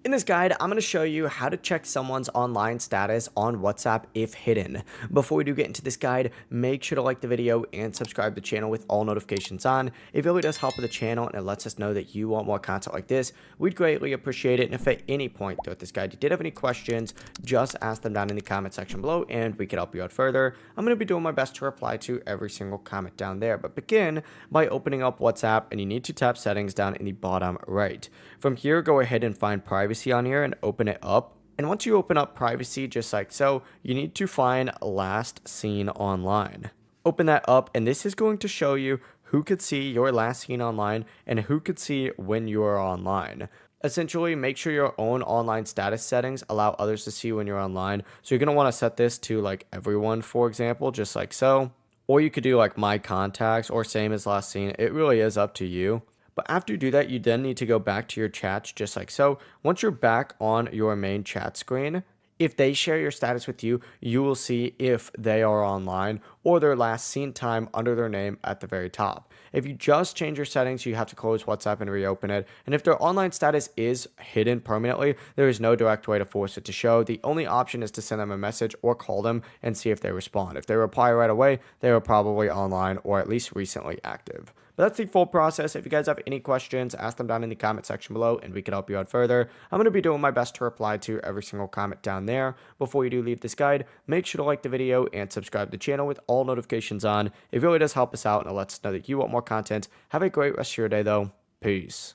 In this guide, I'm going to show you how to check someone's online status on WhatsApp if hidden. Before we do get into this guide, make sure to like the video and subscribe to the channel with all notifications on. It really does help with the channel and it lets us know that you want more content like this. We'd greatly appreciate it. And if at any point throughout this guide you did have any questions, just ask them down in the comment section below and we can help you out further. I'm going to be doing my best to reply to every single comment down there. But begin by opening up WhatsApp and you need to tap settings down in the bottom right. From here, go ahead and find privacy on here and open it up. And once you open up privacy, just like so, you need to find last seen online. Open that up, and this is going to show you who could see your last seen online and who could see when you are online. Essentially, make sure your own online status settings allow others to see when you're online. So you're going to want to set this to like everyone, for example, just like so. Or you could do like my contacts or same as last seen. It really is up to you. But after you do that, you then need to go back to your chats just like so. Once you're back on your main chat screen, if they share your status with you, you will see if they are online or their last seen time under their name at the very top. If you just change your settings, you have to close WhatsApp and reopen it. And if their online status is hidden permanently, there is no direct way to force it to show. The only option is to send them a message or call them and see if they respond. If they reply right away, they are probably online or at least recently active. But that's the full process. If you guys have any questions, ask them down in the comment section below and we can help you out further. I'm going to be doing my best to reply to every single comment down there. Before you do leave this guide, make sure to like the video and subscribe to the channel with all notifications on. It really does help us out and it lets us know that you want more content. Have a great rest of your day though. Peace.